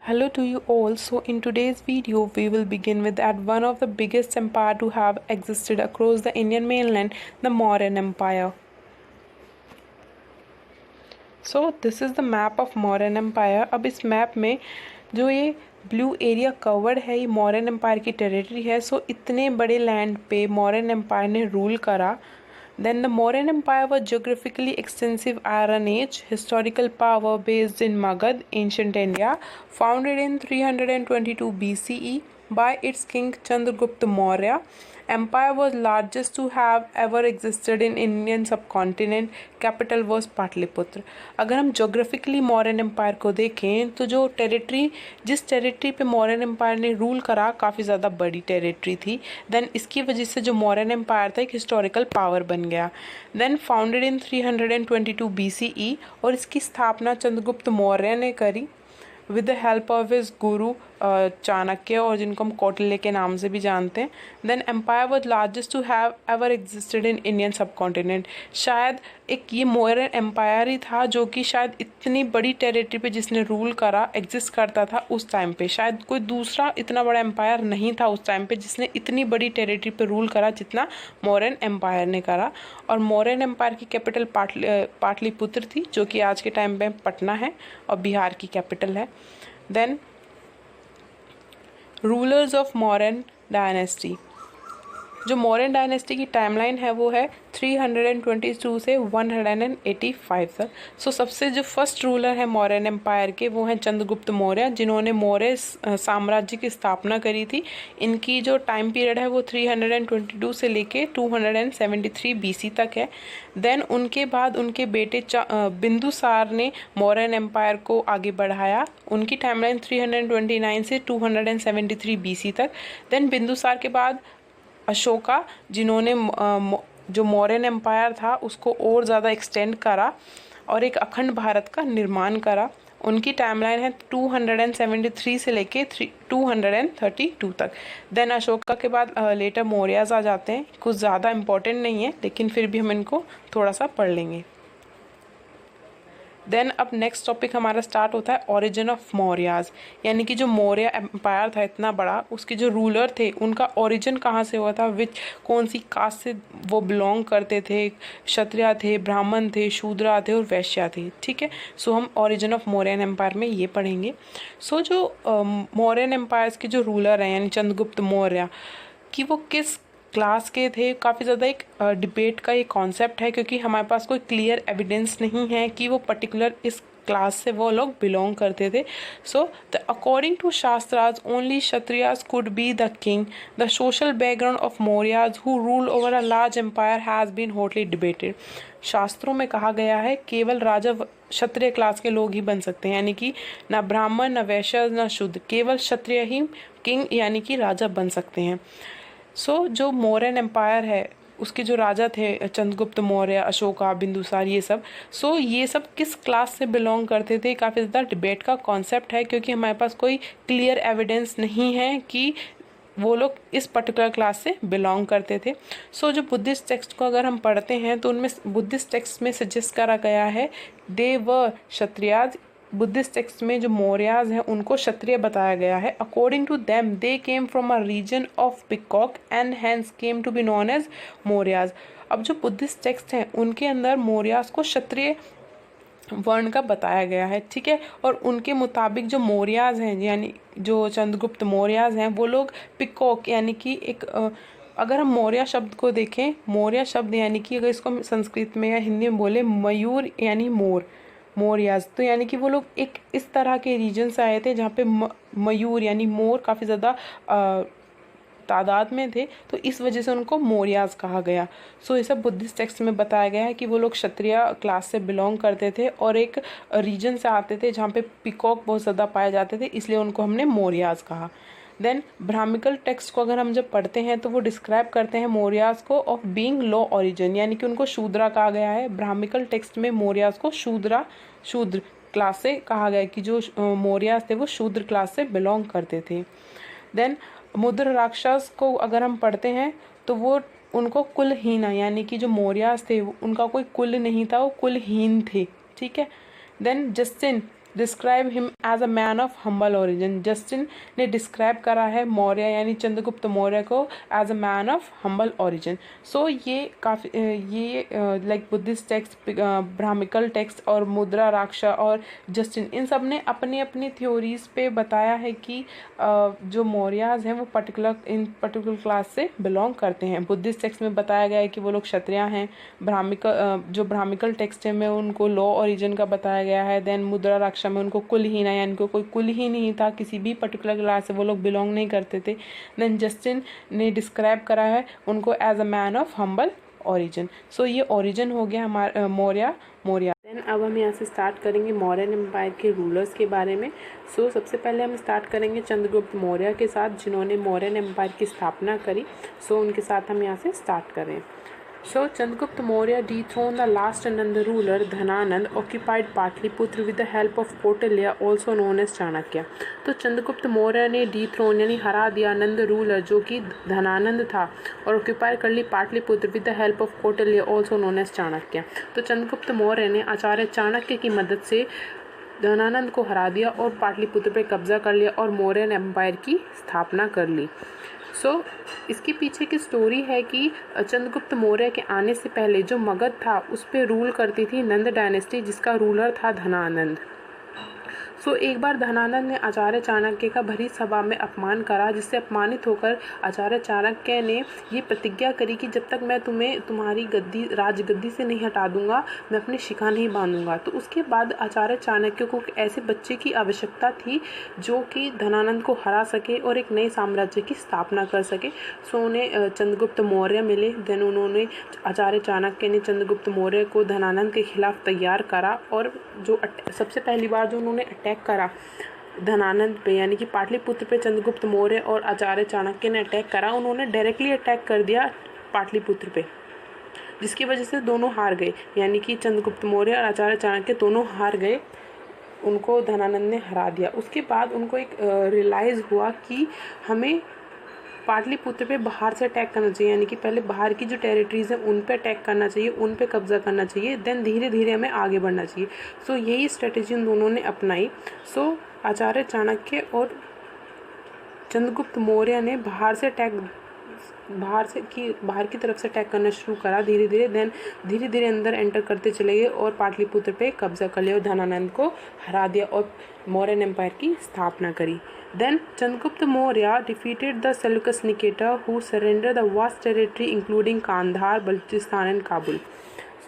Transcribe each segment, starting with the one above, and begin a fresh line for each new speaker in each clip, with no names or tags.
Hello to you all. So in today's video we will begin with at one of the biggest empire to have existed across the Indian mainland, the Mauryan Empire. So this is the map of Mauryan Empire. अब इस map में जो ये blue area covered है ये Mauryan empire की territory है. सो इतने बड़े लैंड पे मौर्यन एम्पायर ने रूल करा. Then the Mauryan Empire was geographically extensive Iron Age, historical power based in Magad, ancient India, founded in 322 BCE by its king Chandragupta Maurya. Empire was largest to have ever existed in Indian subcontinent. Capital was Patliputra. अगर हम geographically Mauryan empire को देखें तो जो territory जिस territory पे Mauryan empire ने rule करा काफ़ी ज़्यादा बड़ी टेरिटरी थी. देन इसकी वजह से जो मौर्यन एम्पायर था एक हिस्टोरिकल पावर बन गया. देन फाउंडेड इन 322 BCE और इसकी स्थापना चंद्रगुप्त मौर्य ने करी with the help of his गुरु चाणक्य और जिनको हम कौटिल्य के नाम से भी जानते हैं. Then empire was largest to have ever existed in Indian subcontinent. शायद एक ये मौर्यन एम्पायर ही था जो कि शायद इतनी बड़ी टेरिटरी पे जिसने रूल करा एग्जिस्ट करता था उस टाइम पे. शायद कोई दूसरा इतना बड़ा एम्पायर नहीं था उस टाइम पे जिसने इतनी बड़ी टेरिटरी पे रूल करा जितना मौर्यन एम्पायर ने करा. और मौर्यन एम्पायर की कैपिटल पाटलिपुत्र थी जो कि आज के टाइम पे पटना है और बिहार की कैपिटल है. Then rulers of Mauryan dynasty. जो मौर्यन डायनेस्टी की टाइमलाइन है वो है 322 से 185 तक. सो सबसे जो फर्स्ट रूलर है मौर्यन एम्पायर के वो हैं चंद्रगुप्त मौर्य जिन्होंने मौर्य साम्राज्य की स्थापना करी थी. इनकी जो टाइम पीरियड है वो 322 से लेके 273 BC तक है. देन उनके बाद उनके बेटे बिंदुसार ने मौर्यन एम्पायर को आगे बढ़ाया. उनकी टाइमलाइन 329 से 273 BC तक. देन बिंदुसार के बाद अशोका जिन्होंने जो मौर्यन एम्पायर था उसको और ज़्यादा एक्सटेंड करा और एक अखंड भारत का निर्माण करा. उनकी टाइमलाइन है 273 से लेके 232 तक. देन अशोका के बाद लेटर मौर्याज आ जाते हैं. कुछ ज़्यादा इम्पोर्टेंट नहीं है लेकिन फिर भी हम इनको थोड़ा सा पढ़ लेंगे. देन अब नेक्स्ट टॉपिक हमारा स्टार्ट होता है ओरिजिन ऑफ मौर्याज. यानी कि जो मौर्य एम्पायर था इतना बड़ा उसके जो रूलर थे उनका ओरिजिन कहाँ से हुआ था, कौन सी कास्ट से वो बिलोंग करते थे. क्षत्रिय थे, ब्राह्मण थे, शूद्रा थे और वैश्या थे. ठीक है. सो हम ओरिजिन ऑफ मौर्यन एम्पायर में ये पढ़ेंगे. सो जो मौर्यन एम्पायर्स के जो रूलर हैं यानी चंद्रगुप्त मौर्य कि वो किस क्लास के थे, काफ़ी ज़्यादा एक डिबेट का ये कॉन्सेप्ट है क्योंकि हमारे पास कोई क्लियर एविडेंस नहीं है कि वो पर्टिकुलर इस क्लास से वो लोग बिलोंग करते थे. So the according to shastras only kshatriyas could be the king. The social background of Mauryas who rule over a large empire has been hotly debated. शास्त्रों में कहा गया है केवल राजा क्षत्रिय क्लास के लोग ही बन सकते हैं. यानी कि ना ब्राह्मण, ना वैश्य, ना शुद्ध, केवल क्षत्रिय ही किंग यानी कि राजा बन सकते हैं. सो जो मौर्यन एम्पायर है उसके जो राजा थे चंद्रगुप्त मौर्य, अशोका, बिंदुसार ये सब. सो ये सब किस क्लास से बिलोंग करते थे काफ़ी ज़्यादा डिबेट का कॉन्सेप्ट है क्योंकि हमारे पास कोई क्लियर एविडेंस नहीं है कि वो लोग इस पर्टिकुलर क्लास से बिलोंग करते थे. सो जो बुद्धिस्ट टेक्स्ट को अगर हम पढ़ते हैं तो उनमें बुद्धिस्ट टेक्स्ट में सजेस्ट करा गया है दे व क्षत्रियाज. बुद्धिस्ट टेक्स्ट में जो मौर्याज हैं उनको क्षत्रिय बताया गया है. According to them they came from a region of peacock and hence came to be known as Mauryas. अब जो बुद्धिस्ट टेक्स्ट हैं उनके अंदर मौर्याज को क्षत्रिय वर्ण का बताया गया है. ठीक है. और उनके मुताबिक जो मौर्याज हैं यानी जो चंद्रगुप्त मौर्याज हैं वो लोग पिकॉक यानी कि एक अगर हम मौर्य शब्द को देखें, मौर्य शब्द यानी कि अगर इसको हम संस्कृत में या हिंदी में बोले मयूर यानी मोर, मौर्याज तो यानी कि वो लोग एक इस तरह के रीजन से आए थे जहाँ पे मयूर यानी मोर काफ़ी ज़्यादा तादाद में थे तो इस वजह से उनको मौर्याज कहा गया. सो ये सब बुद्धिस्ट टेक्स्ट में बताया गया है कि वो लोग क्षत्रिय क्लास से बिलोंग करते थे और एक रीजन से आते थे जहाँ पे पिकॉक बहुत ज़्यादा पाए जाते थे इसलिए उनको हमने मौर्याज कहा. देन ब्राह्मिकल टेक्स्ट को अगर हम जब पढ़ते हैं तो वो डिस्क्राइब करते हैं मौर्याज को ऑफ बीइंग लो ओरिजिन यानी कि उनको शूद्रा कहा गया है. ब्राह्मिकल टेक्स्ट में मौर्याज को शूद्र क्लास से कहा गया कि जो मौर्याज थे वो शूद्र क्लास से बिलोंग करते थे. देन मुद्र राक्षस को अगर हम पढ़ते हैं तो वो उनको कुलहीन यानी कि जो मौर्याज थे उनका कोई कुल नहीं था, वो कुलहीन थे. ठीक है. Then Justin describe him as a man of humble origin. Justin ने डिस्क्राइब करा है मौर्य यानी चंद्रगुप्त मौर्य को as a man of humble origin. So ये काफ़ी like Buddhist text, Brahmical text और मुद्रा राक्ष और जस्टिन, इन सब ने अपनी अपनी थ्योरीज पे बताया है कि जो मौर्याज हैं वो पर्टिकुलर क्लास से बिलोंग करते हैं। बुद्धिस्ट टेक्स्ट में बताया गया है कि वो लोग क्षत्रिय हैं। जो ब्राह्मिकल टेक्स्ट है में उनको लॉ ओरिजिन का बताया गया है। देन मुद्रा राक्षा में उनको कुलहीन है, यानी कोई कुल ही नहीं था, किसी भी पर्टिकुलर क्लास से वो लोग बिलोंग नहीं करते थे। देन जस्टिन ने डिस्क्राइब करा है उनको as a man of humble origin. So ये ओरिजिन हो गया हमारा मौर्य। देन अब हम यहाँ से स्टार्ट करेंगे मौर्यन एम्पायर के रूलर्स के बारे में। सो सबसे पहले हम स्टार्ट करेंगे चंद्रगुप्त मौर्य के साथ, जिन्होंने मौर्यन एम्पायर की स्थापना करी। सो उनके साथ हम यहाँ से स्टार्ट करें। So Chandragupta Maurya dethroned the last Nanda ruler Dhananand, occupied Patliputra with the help of Kautilya, also known as Chanakya। तो चंद्रगुप्त मौर्य ने डिथ्रोन यानी हरा दिया नंद रूलर जो कि धनानंद था, और ऑक्यूपाई कर ली Pataliputra with the help of Kautilya, also known as Chanakya. तो चंद्रगुप्त मौर्य ने आचार्य चाणक्य की मदद से धनानंद को हरा दिया और पाटलिपुत्र पर कब्जा कर लिया और मौर्यन एम्पायर की स्थापना कर ली। इसके पीछे की स्टोरी है कि चंद्रगुप्त मौर्य के आने से पहले जो मगध था उस पर रूल करती थी नंद डायनेस्टी, जिसका रूलर था धनानंद। एक बार धनानंद ने आचार्य चाणक्य का भरी सभा में अपमान करा, जिससे अपमानित होकर आचार्य चाणक्य ने ये प्रतिज्ञा करी कि जब तक मैं तुम्हें तुम्हारी राजगद्दी से नहीं हटा दूंगा, मैं अपनी शिखा नहीं बांधूंगा। तो उसके बाद आचार्य चाणक्य को ऐसे बच्चे की आवश्यकता थी जो कि धनानंद को हरा सके और एक नए साम्राज्य की स्थापना कर सके। उन्हें चंद्रगुप्त मौर्य मिले। देन उन्होंने आचार्य चाणक्य ने चंद्रगुप्त मौर्य को धनानंद के खिलाफ तैयार करा, और जो सबसे पहली बार जो उन्होंने अटैक करा धनानंद पे, यानी कि पाटलिपुत्र पे चंद्रगुप्त मौर्य और आचार्य चाणक्य ने अटैक करा। उन्होंने डायरेक्टली अटैक कर दिया पाटलिपुत्र पे, जिसकी वजह से दोनों हार गए, यानी कि चंद्रगुप्त मौर्य और आचार्य चाणक्य दोनों हार गए। उनको धनानंद ने हरा दिया। उसके बाद उनको एक रियलाइज़ हुआ कि हमें पाटलिपुत्र पे बाहर से अटैक करना चाहिए, यानी कि पहले बाहर की जो टेरिटरीज हैं उन पे अटैक करना चाहिए, उन पे कब्जा करना चाहिए, देन धीरे धीरे हमें आगे बढ़ना चाहिए। यही स्ट्रेटेजी उन दोनों ने अपनाई। आचार्य चाणक्य और चंद्रगुप्त मौर्य ने बाहर की तरफ से अटैक करना शुरू करा धीरे धीरे। देन धीरे धीरे अंदर एंटर करते चले गए और पाटलिपुत्र पे कब्जा कर लिया और धनानंद को हरा दिया और मौर्यन एम्पायर की स्थापना करी। Then Chandragupta Maurya defeated the Seleucus Nicator, who surrendered the vast territory including Kandahar, Balochistan and Kabul।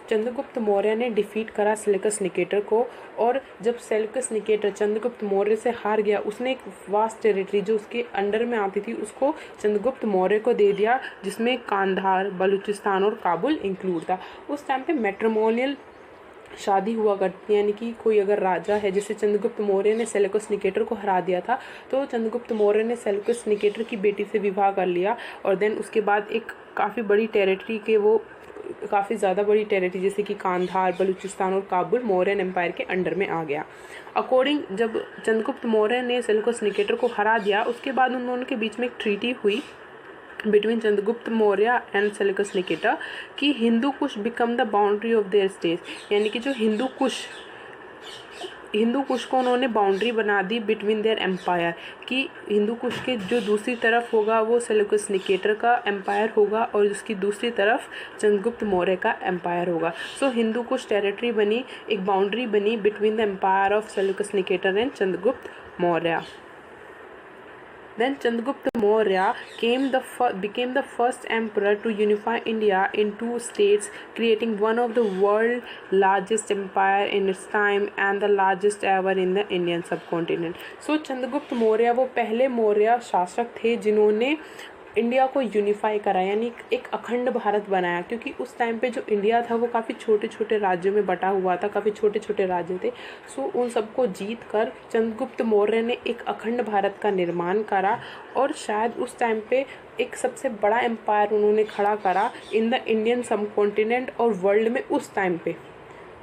Chandragupta Maurya ने डिफीट करा सेल्यूकस निकेटर को, और जब सेल्यूकस निकेटर चंद्रगुप्त मौर्य से हार गया, उसने एक वास्ट टेरिटरी जो उसके अंडर में आती थी उसको चंद्रगुप्त मौर्य को दे दिया, जिसमें कांधार, बलूचिस्तान और काबुल इंक्लूड था। उस टाइम पे मैट्रिमोनियल शादी हुआ करती है, यानी कि कोई अगर राजा है, जैसे चंद्रगुप्त मौर्य ने सेल्यूकस निकेटर को हरा दिया था, तो चंद्रगुप्त मौर्य ने सेल्यूकस निकेटर की बेटी से विवाह कर लिया, और देन उसके बाद एक काफ़ी बड़ी टेरिटरी के वो काफ़ी ज़्यादा बड़ी टेरिटरी जैसे कि कांधार, बलूचिस्तान और काबुल मौर्यन एम्पायर के अंडर में आ गया। जब चंद्रगुप्त मौर्य ने सेल्यूकस निकेटर को हरा दिया, उसके बाद उन दोनों के बीच में एक ट्रीटी हुई between Chandragupta Maurya and Seleucus Nicator कि Hindu Kush become the boundary of their state, यानी कि जो हिंदू कुश को उन्होंने बाउंड्री बना दी बिटवीन देयर एम्पायर, कि हिंदू कुश के जो दूसरी तरफ होगा वो सेल्यूकस निकेटर का एम्पायर होगा और उसकी दूसरी तरफ चंद्रगुप्त मौर्य का एम्पायर होगा। हिंदू कुश टेरिटरी बनी, एक बाउंड्री बनी between the empire of Seleucus Nicator and Chandragupta Maurya. Then Chandragupta Maurya became the first emperor to unify India in two states, creating one of the world's largest empire in its time and the largest ever in the Indian subcontinent। Chandragupta Maurya वो पहले मौर्य शासक थे जिन्होंने India को unify करा, यानी एक अखंड भारत बनाया, क्योंकि उस टाइम पे जो इंडिया था वो काफ़ी छोटे छोटे राज्यों में बटा हुआ था, काफ़ी छोटे छोटे राज्य थे। उन सबको जीत कर चंद्रगुप्त मौर्य ने एक अखंड भारत का निर्माण करा, और शायद उस टाइम पे एक सबसे बड़ा एम्पायर उन्होंने खड़ा करा इन द इंडियन सब कॉन्टिनेंट और वर्ल्ड में उस टाइम पे।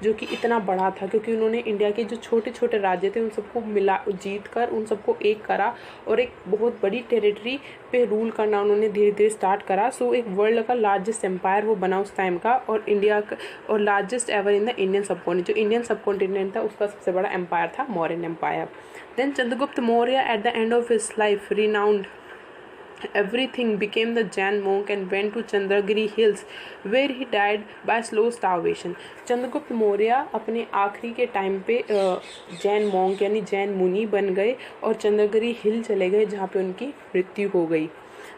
जो कि इतना बड़ा था, क्योंकि उन्होंने इंडिया के जो छोटे छोटे राज्य थे उन सबको मिला जीत कर उन सबको एक करा और एक बहुत बड़ी टेरिटरी पे रूल करना उन्होंने धीरे धीरे स्टार्ट करा। सो एक वर्ल्ड का लार्जेस्ट एम्पायर वो बना उस टाइम का, और इंडिया का और largest ever in the Indian subcontinent, जो इंडियन सबकॉन्टिनेंट था उसका सबसे बड़ा एम्पायर था Mauryan empire. Then Chandragupta Maurya at the end of his life renounced everything, became the Jain monk and went to Chandragiri hills where he died by slow starvation। Chandragupta Maurya अपने आखिरी के time पे जैन मॉन्क यानी जैन मुनि बन गए और चंद्रगिरी हिल चले गए जहाँ पे उनकी मृत्यु हो गई।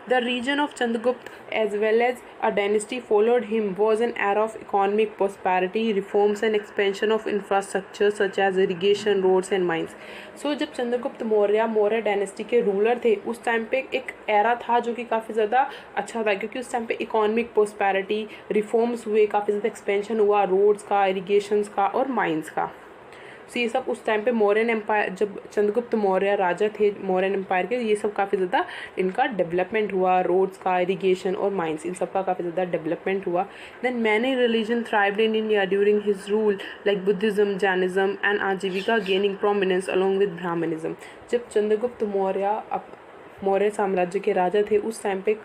The region of Chandragupta as well as a dynasty followed him was an era of economic prosperity, reforms and expansion of infrastructure such as irrigation, roads and mines। So जब चंद्रगुप्त मौर्य डायनेस्टी के रूलर थे उस time पे एक era था जो कि काफ़ी ज़्यादा अच्छा था, क्योंकि उस टाइम पे इकोनॉमिक प्रॉस्पेरिटी, रिफॉर्म्स हुए, काफ़ी ज़्यादा एक्सपेंशन हुआ रोड्स का, इरिगेशंस का और माइंस का। सो ये सब उस टाइम पे मौर्यन एम्पायर, जब चंद्रगुप्त मौर्य राजा थे मौर्यन एम्पायर के, ये सब काफ़ी ज़्यादा इनका डेवलपमेंट हुआ, रोड्स का, इरिगेशन और माइंस, इन सब का काफ़ी ज़्यादा डेवलपमेंट हुआ। Then many religion thrived in India during his rule like Buddhism, Jainism and Ajivika gaining prominence along with Brahmanism. जब चंद्रगुप्त मौर्य साम्राज्य के राजा थे उस टाइम पे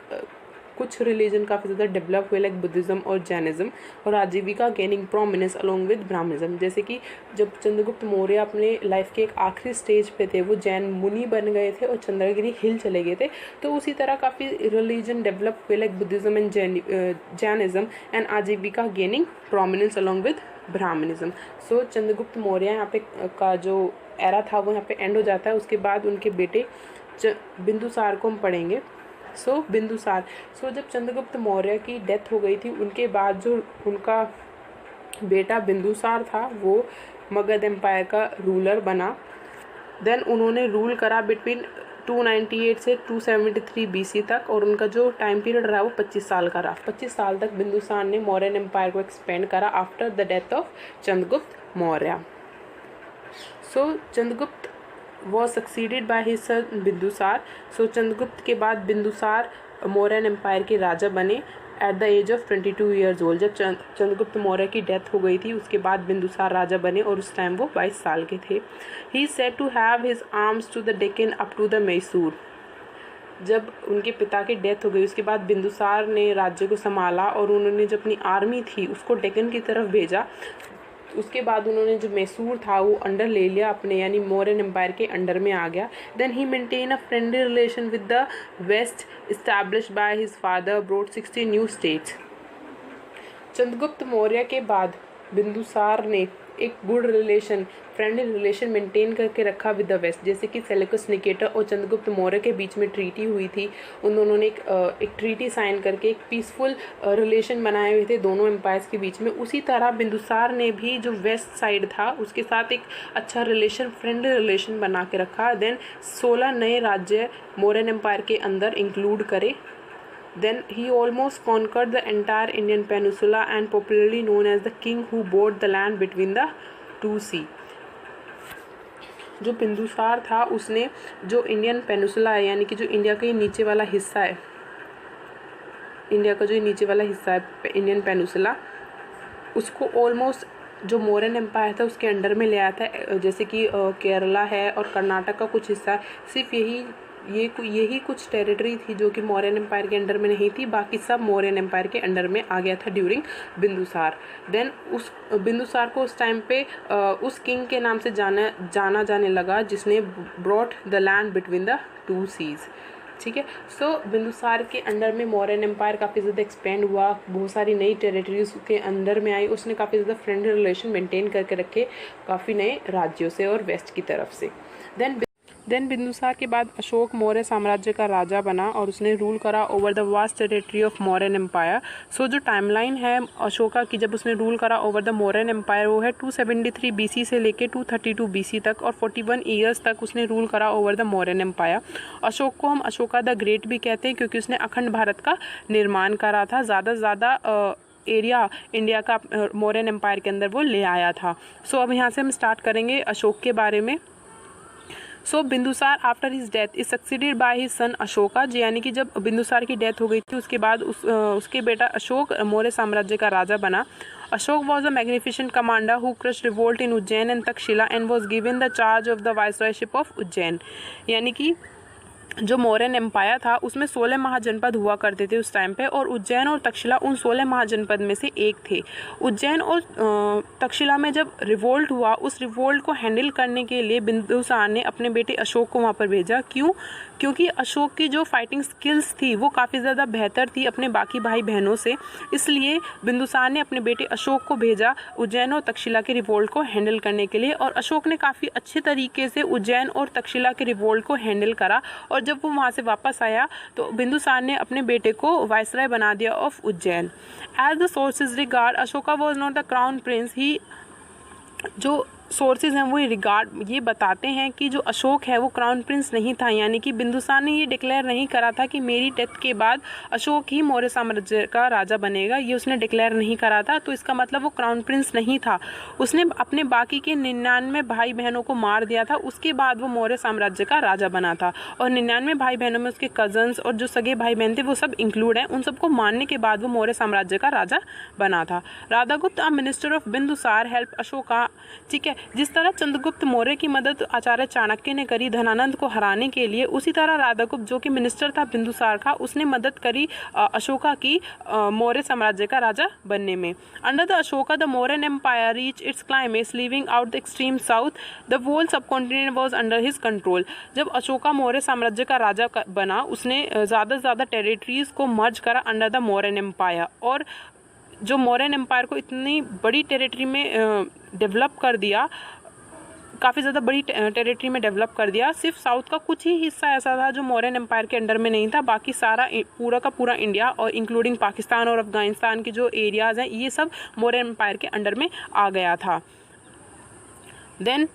कुछ रिलीजन काफ़ी ज़्यादा डेवलप हुए लाइक बुद्धिज़्म और जैनिज़्म, और Ajivika gaining prominence along with Brahmanism. जैसे कि जब चंद्रगुप्त मौर्य अपने लाइफ के एक आखिरी स्टेज पे थे वो जैन मुनि बन गए थे और चंद्रगिरी हिल चले गए थे, तो उसी तरह काफ़ी रिलीजन डेवलप हुए like Buddhism and Jainism and Ajivika gaining prominence along with Brahmanism. So Chandragupta Maurya यहाँ पे का जो एरा था वो यहाँ पे एंड हो जाता है। उसके बाद उनके बेटे बिंदुसार को हम पढ़ेंगे। बिंदुसार, जब चंद्रगुप्त मौर्य की डेथ हो गई थी उनके बाद जो उनका बेटा बिंदुसार था वो मगध एम्पायर का रूलर बना। देन उन्होंने रूल करा बिटवीन 298 से 273 BC तक, और उनका जो टाइम पीरियड रहा वो 25 साल का रहा। 25 साल तक बिंदुसार ने मौर्यन एम्पायर को एक्सपेंड करा after the death of Chandragupta Maurya. Chandragupta was succeeded by his son Bindusara. Chandragupta के बाद बिंदुसार मौर्यन एम्पायर के राजा बने at the age of 22 years old. जब चंद्रगुप्त मौर्य की डेथ हो गई थी उसके बाद बिंदुसार राजा बने और उस टाइम वो 22 साल के थे। He said to have his arms to the Deccan up to the Mysore. जब उनके पिता की डेथ हो गई उसके बाद बिंदुसार ने राज्य को संभाला और उन्होंने जो अपनी आर्मी थी उसको डेक्कन की तरफ भेजा। उसके बाद उन्होंने जो मैसूर था वो अंडर ले लिया अपने, यानी मौर्यन एम्पायर के अंडर में आ गया। Then he maintain a friendly relation with the west established by his father, brought 60 new states. Chandragupta Maurya के बाद बिंदुसार ने एक good relation, friendly relation maintain करके रखा विद द वेस्ट। जैसे कि सेल्यूकस निकेटर और चंद्रगुप्त मौर्य के बीच में ट्रीटी हुई थी, उन दोनों ने एक ट्रीटी साइन करके एक पीसफुल रिलेशन बनाए हुए थे दोनों एम्पायर्स के बीच में। उसी तरह बिंदुसार ने भी जो वेस्ट साइड था उसके साथ एक अच्छा रिलेशन, फ्रेंडली रिलेशन बना के रखा। देन 16 नए राज्य मौर्यन एम्पायर के अंदर इंक्लूड करे। Then he almost conquered the entire Indian peninsula and popularly known as the king who bought the land between the two sea। जो बिंदुसार था उसने जो इंडियन पेनिसुला है, यानी कि जो इंडिया का ये नीचे वाला हिस्सा है, इंडिया का जो नीचे वाला हिस्सा है इंडियन पेनिसुला, उसको ऑलमोस्ट जो मौर्यन एम्पायर था उसके अंडर में ले आया था। जैसे कि केरला है और कर्नाटक का कुछ हिस्सा, सिर्फ यही कुछ टेरिटरी थी जो कि मौर्यन एम्पायर के अंडर में नहीं थी, बाकी सब मौर्यन एम्पायर के अंडर में आ गया था ड्यूरिंग बिंदुसार। देन उस बिंदुसार को उस टाइम पे उस किंग के नाम से जाना जाने लगा जिसने brought the land between the two seas. ठीक है, बिंदुसार के अंडर में मौर्यन एम्पायर काफ़ी ज़्यादा एक्सपेंड हुआ, बहुत सारी नई टेरिटरीज के अंदर में आई। उसने काफ़ी ज़्यादा फ्रेंडली रिलेशन मेंटेन करके रखे काफ़ी नए राज्यों से और वेस्ट की तरफ से। देन बिंदुसार के बाद अशोक मौर्य साम्राज्य का राजा बना और उसने रूल करा over the vast territory of Mauryan empire. जो टाइमलाइन है अशोका की जब उसने रूल करा ओवर द मौर्यन एम्पायर वो है 273 BC से लेके 232 BC तक, और 41 ईयर्स तक उसने रूल करा over the Mauryan empire. Ashok को हम अशोका द ग्रेट भी कहते हैं क्योंकि उसने अखंड भारत का निर्माण करा था, ज़्यादा से ज़्यादा एरिया इंडिया का मौर्यन एम्पायर के अंदर वो ले आया था। अब यहाँ से हम स्टार्ट करेंगे अशोक के बारे में। So Bindusara after his death is succeeded by his son Ashoka, यानी कि जब बिंदुसार की डेथ हो गई थी उसके बाद उसके बेटा अशोक मौर्य साम्राज्य का राजा बना। Ashok was a magnificent commander who crushed revolt in Ujjain and Takshashila and was given the charge of the viceroyship of Ujjain. यानी कि जो मौर्यन एम्पायर था उसमें 16 महाजनपद हुआ करते थे उस टाइम पे, और उज्जैन और तक्षशिला उन 16 महाजनपद में से एक थे। उज्जैन और तक्षशिला में जब रिवोल्ट हुआ, उस रिवोल्ट को हैंडल करने के लिए बिंदुसार ने अपने बेटे अशोक को वहाँ पर भेजा। क्यों? क्योंकि अशोक की जो फाइटिंग स्किल्स थी वो काफ़ी ज़्यादा बेहतर थी अपने बाकी भाई बहनों से, इसलिए बिंदुसार ने अपने बेटे अशोक को भेजा उज्जैन और तक्षशिला के रिवोल्ट को हैंडल करने के लिए। और अशोक ने काफ़ी अच्छे तरीके से उज्जैन और तक्षशिला के रिवोल्ट को हैंडल करा, और जब वो वहाँ से वापस आया तो बिंदुसार ने अपने बेटे को वाइसराय बना दिया of Ujjain. As the sources regard Ashoka was not the crown prince, ही जो सोर्सेज हैं वो ये बताते हैं कि जो अशोक है वो क्राउन प्रिंस नहीं था, यानी कि बिंदुसार ने ये डिक्लेयर नहीं करा था कि मेरी डेथ के बाद अशोक ही मौर्य साम्राज्य का राजा बनेगा, ये उसने डिक्लेयर नहीं करा था। तो इसका मतलब वो क्राउन प्रिंस नहीं था। उसने अपने बाकी के 99 भाई बहनों को मार दिया था, उसके बाद वो मौर्य साम्राज्य का राजा बना था। और 99 भाई बहनों में उसके कजन्स और जो सगे भाई बहन थे वो सब इंक्लूड हैं, उन सबको मारने के बाद वो मौर्य साम्राज्य का राजा बना था। Radhagupta a minister of Bindusara help Ashoka, ठीक है। जिस तरह चंद्रगुप्त मौर्य की मदद आचार्य चाणक्य ने करी धनानंद को हराने के लिए, उसी तरह राधागुप्त जो कि मिनिस्टर था बिंदुसार का, उसने मदद करी अशोका की मौर्य साम्राज्य का राजा बनने में। Under the Ashoka the Mauryan empire reach its climax leaving out the extreme south, the whole subcontinent was under his control. जब अशोका मौर्य साम्राज्य का राजा बना, उसने ज़्यादा से ज़्यादा टेरिटरीज को मर्ज करा अंडर द मौर्यन एम्पायर, और जो मौर्यन एम्पायर को इतनी बड़ी टेरिटरी में डेवलप कर दिया, काफ़ी ज़्यादा बड़ी टेरिटरी में डेवलप कर दिया। सिर्फ साउथ का कुछ ही हिस्सा ऐसा था जो मौर्यन एम्पायर के अंडर में नहीं था, बाकी सारा पूरा का पूरा इंडिया और इंक्लूडिंग पाकिस्तान और अफगानिस्तान के जो एरियाज़ हैं ये सब मौर्यन एम्पायर के अंडर में आ गया था। Then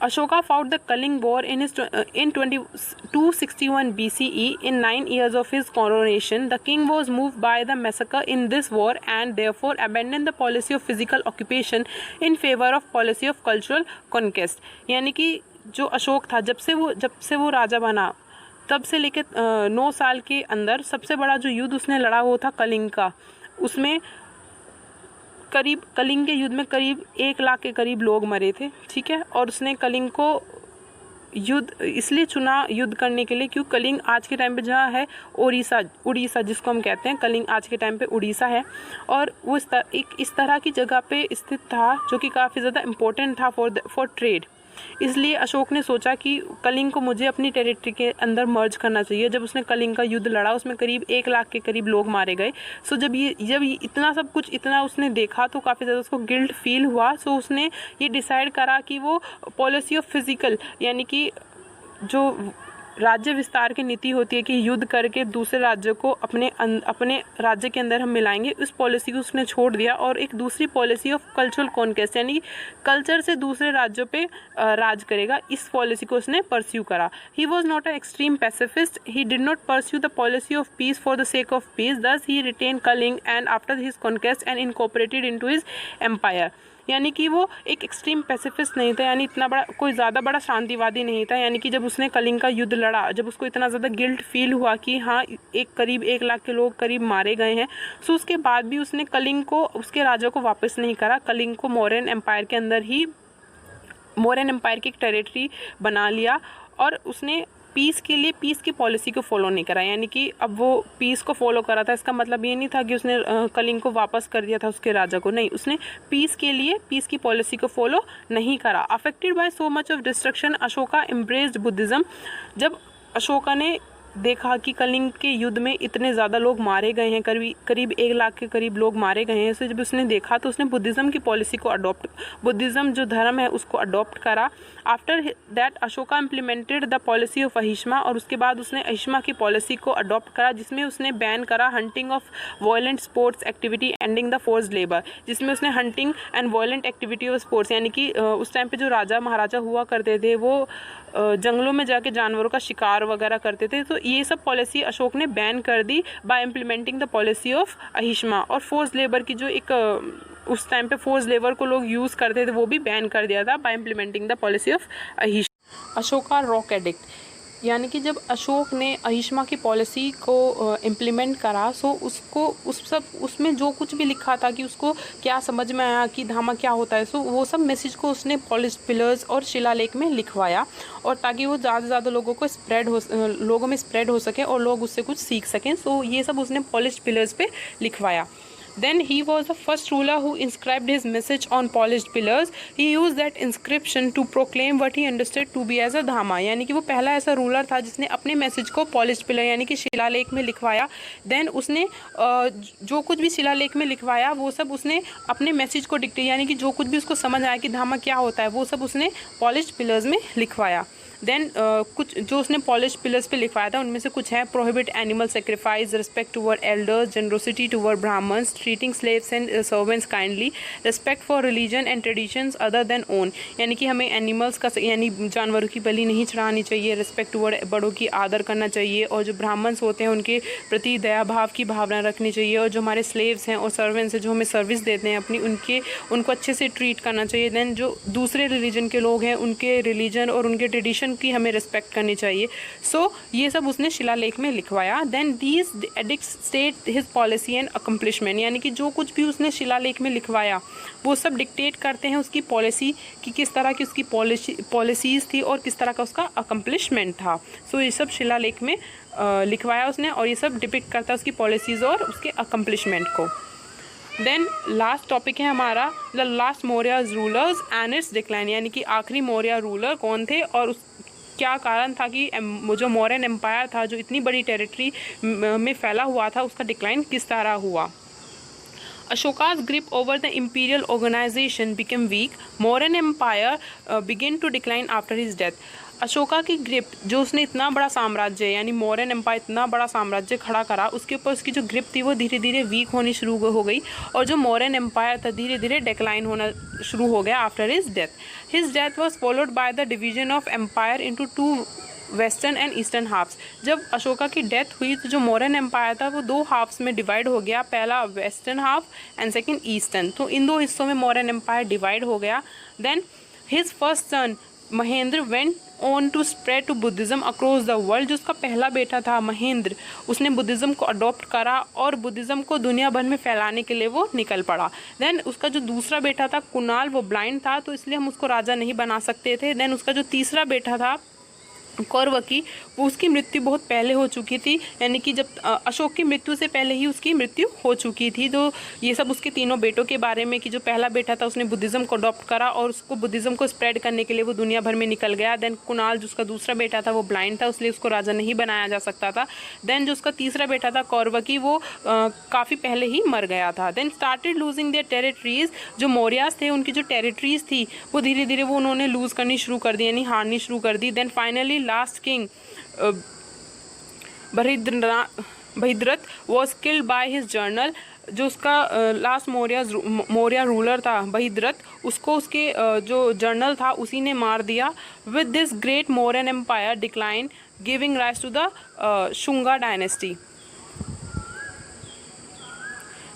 Ashoka fought the Kaling War in 261 BCE. In 9 years of his coronation, the king was moved by the massacre in this war and therefore abandoned the policy of physical occupation in favor of policy of cultural conquest. यानी कि जो अशोक था जब से वो राजा बना तब से लेकर 9 साल के अंदर सबसे बड़ा जो युद्ध उसने लड़ा वो था कलिंग का। उसमें कलिंग के युद्ध में करीब 1 लाख के करीब लोग मरे थे, ठीक है। और उसने कलिंग को युद्ध इसलिए चुना युद्ध करने के लिए क्योंकि कलिंग आज के टाइम पे जहाँ है उड़ीसा जिसको हम कहते हैं, कलिंग आज के टाइम पे उड़ीसा है, और वो इस तरह की जगह पे स्थित था जो कि काफ़ी ज़्यादा इम्पोर्टेंट था फॉर ट्रेड। इसलिए अशोक ने सोचा कि कलिंग को मुझे अपनी टेरिटरी के अंदर मर्ज करना चाहिए। जब उसने कलिंग का युद्ध लड़ा उसमें करीब 1 लाख के करीब लोग मारे गए। सो जब ये इतना सब कुछ इतना उसने देखा तो काफ़ी ज़्यादा उसको गिल्ट फील हुआ। सो उसने ये डिसाइड करा कि वो पॉलिसी ऑफ फिजिकल, यानी कि जो राज्य विस्तार की नीति होती है कि युद्ध करके दूसरे राज्य को अपने राज्य के अंदर हम मिलाएंगे, उस पॉलिसी को उसने छोड़ दिया और एक दूसरी पॉलिसी ऑफ कल्चरल कॉन्क्वेस्ट, यानी कल्चर से दूसरे राज्यों पे राज करेगा, इस पॉलिसी को उसने परस्यू करा। He was not a extreme pacifist, he did not pursue the policy of peace for the sake of peace, thus he retain Kalinga and after his conquest and incorporated into his empire. यानी कि वो एक extreme pacifist नहीं था, यानी इतना बड़ा कोई ज़्यादा बड़ा शांतिवादी नहीं था। यानी कि जब उसने कलिंग का युद्ध लड़ा, जब उसको इतना ज़्यादा गिल्ट फील हुआ कि हाँ करीब 1 लाख के लोग करीब मारे गए हैं, सो उसके बाद भी उसने कलिंग को उसके राजा को वापस नहीं करा। कलिंग को मौर्यन एम्पायर के अंदर ही मौर्यन एम्पायर की एक टेरिटरी बना लिया और उसने पीस के लिए पीस की पॉलिसी को फॉलो नहीं करा। यानी कि अब वो पीस को फॉलो करा था, इसका मतलब ये नहीं था कि उसने कलिंग को वापस कर दिया था उसके राजा को, नहीं, उसने पीस के लिए पीस की पॉलिसी को फॉलो नहीं करा। Affected by so much of destruction Ashoka embraced Buddhism. जब अशोका ने देखा कि कलिंग के युद्ध में इतने ज़्यादा लोग मारे गए हैं, करीब 1 लाख के करीब लोग मारे गए हैं, तो जब उसने देखा तो उसने बुद्धिज़्म की पॉलिसी को बुद्धिज़्म जो धर्म है उसको अडॉप्ट करा। After that Ashoka implemented the policy of अहिष्मा, और उसके बाद उसने अहिष्मा की पॉलिसी को अडॉप्ट करा, जिसमें उसने बैन करा hunting of violent sports activity ending the forced labour, जिसमें उसने hunting and violent activity of sports, यानी कि उस टाइम पे जो राजा महाराजा हुआ करते थे वो जंगलों में जाके जानवरों का शिकार वगैरह करते थे, तो ये सब पॉलिसी अशोक ने बैन कर दी by implementing the policy of अहिष्मा। और फोर्स लेबर की जो एक उस टाइम पे फोर्स लेबर को लोग यूज़ करते थे वो भी बैन कर दिया था by implementing the policy of अहिष्मा। अशोका रॉक एडिक्ट, यानी कि जब अशोक ने अहिष्मा की पॉलिसी को इम्प्लीमेंट करा, सो उसको उसमें जो कुछ भी लिखा था कि उसको क्या समझ में आया कि धामा क्या होता है, सो वो सब मैसेज को उसने पॉलिश पिलर्स और शिलालेख में लिखवाया, और ताकि वो ज़्यादा से ज़्यादा लोगों में स्प्रेड हो सके और लोग उससे कुछ सीख सकें। सो ये सब उसने पॉलिश पिलर्स पे लिखवाया। Then he was the first ruler who inscribed his message on polished pillars. He used that inscription to proclaim what he understood to be as a धामा, यानी कि वो पहला ऐसा रूलर था जिसने अपने मैसेज को पॉलिश्ड पिलर यानी कि शिलालेख में लिखवाया। देन उसने जो कुछ भी शिलालेख में लिखवाया वो सब उसने अपने मैसेज को डिक्टेट, यानी कि जो कुछ भी उसको समझ आया कि धामा क्या होता है वो सब उसने पॉलिश्ड पिलर्स में लिखवाया। देन कुछ जो उसने पॉलिश पिलर्स पे लिखवाया था उनमें से कुछ है: prohibit animal sacrifice, respect toward elders, generosity toward Brahmans, treating slaves and servants kindly, respect for religion and traditions other than own, यानी कि हमें एनिमल्स का यानी जानवरों की बलि नहीं चढ़ानी चाहिए, रिस्पेक्ट टूवर्ड बड़ों की आदर करना चाहिए, और जो ब्राह्मण्स होते हैं उनके प्रति दया भाव की भावना रखनी चाहिए, और जो हमारे स्लेव्स हैं और सर्वेंट्स हैं जो हमें सर्विस देते हैं अपनी, उनको अच्छे से ट्रीट करना चाहिए। देन जो दूसरे रिलीजन के लोग हैं उनके रिलीजन और उनके ट्रेडिशन की हमें रिस्पेक्ट करनी चाहिए। सो ये सब उसने शिलालेख में लिखवाया। Then these edicts state his policy and accomplishment, यानी कि जो कुछ भी उसने शिलालेख में लिखवाया वो सब डिक्टेट करते हैं उसकी पॉलिसी कि किस तरह की उसकी पॉलिसीज़ थी और किस तरह का उसका अकम्प्लिशमेंट था। सो ये सब शिलालेख में लिखवाया उसने, और ये सब डिपिक्ट करता है उसकी पॉलिसीज़ और उसके अकम्प्लिशमेंट को। देन लास्ट टॉपिक है हमारा the last Maurya rulers and it's decline, यानी कि आखिरी मौर्य रूलर कौन थे और क्या कारण था कि जो मौर्यन एम्पायर था जो इतनी बड़ी टेरिटरी में फैला हुआ था उसका डिक्लाइन किस तरह हुआ। Ashoka's grip over the imperial organization became weak. Mauryan Empire began to decline after his death. Ashoka की ग्रिप, जो उसने इतना बड़ा साम्राज्य यानी मौर्यन एम्पायर इतना बड़ा साम्राज्य खड़ा करा, उसके ऊपर उसकी जो ग्रिप थी वो धीरे धीरे वीक होनी शुरू हो गई, और जो मौर्यन एम्पायर था धीरे धीरे डिक्लाइन होना शुरू हो गया after his death. His death was followed by the division of empire into 2 western and eastern halves. जब अशोका की डेथ हुई तो जो मौर्यन एम्पायर था वो 2 हाफ्स में डिवाइड हो गया, पहला western half and second eastern. तो इन 2 हिस्सों में मौर्यन एम्पायर डिवाइड हो गया। Then his first son Mahendra went on to spread to Buddhism across the world. जो उसका पहला बेटा था महेंद्र, उसने बुद्धिज़्म को अडॉप्ट करा और बुद्धिज़्म को दुनिया भर में फैलाने के लिए वो निकल पड़ा। देन उसका जो दूसरा बेटा था कुणाल, वो ब्लाइंड था तो इसलिए हम उसको राजा नहीं बना सकते थे। देन उसका जो तीसरा बेटा था कौरवकी, वो उसकी मृत्यु बहुत पहले हो चुकी थी, यानी कि जब अशोक की मृत्यु से पहले ही उसकी मृत्यु हो चुकी थी। तो ये सब उसके तीनों बेटों के बारे में कि जो पहला बेटा था उसने बुद्धिज़्म को अडॉप्ट करा और उसको बुद्धिज़्म को स्प्रेड करने के लिए वो दुनिया भर में निकल गया। देन कुणाल जो उसका दूसरा बेटा था वो ब्लाइंड था इसलिए उसको राजा नहीं बनाया जा सकता था। देन जो उसका तीसरा बेटा था कौरवकी, वो काफ़ी पहले ही मर गया था। Then started losing their territories. जो मौर्यास थे उनकी जो टेरिटरीज थी वो धीरे धीरे वो उन्होंने लूज़ करनी शुरू कर दी, यानी हारनी शुरू कर दी। Then finally last king Brihadratha was killed by his general. जो उसका लास्ट मौर्य रूलर था बहिद्रथ, उसको उसके जो जर्नल था उसी ने मार दिया। With this great Mauryan empire decline giving rise to the Shunga dynasty.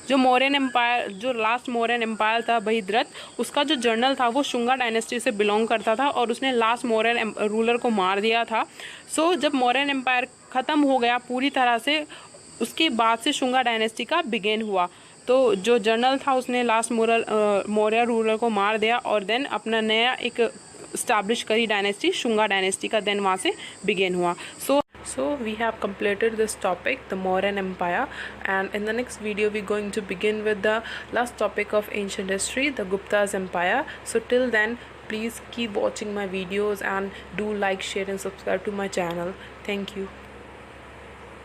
जो मौर्यन एम्पायर, जो लास्ट मौर्यन एम्पायर था बहिद्रथ, उसका जो जर्नल था वो शुंगा डायनेस्टी से बिलोंग करता था और उसने लास्ट मौर्यन रूलर को मार दिया था। सो जब मौर्यन एम्पायर ख़त्म हो गया पूरी तरह से, उसके बाद से शुंगा डायनेस्टी का बिगेन हुआ। तो जो जर्नल था उसने लास्ट मौर्य रूलर को मार दिया और देन अपना नया एक स्टैब्लिश करी डायनेस्टी, शुंगा डायनेस्टी का, देन वहाँ से बिगेन हुआ। So we have completed this topic, the Mauryan Empire, and in the next video we're going to begin with the last topic of ancient history, the Gupta's Empire. So till then, please keep watching my videos and do like, share and subscribe to my channel. Thank you.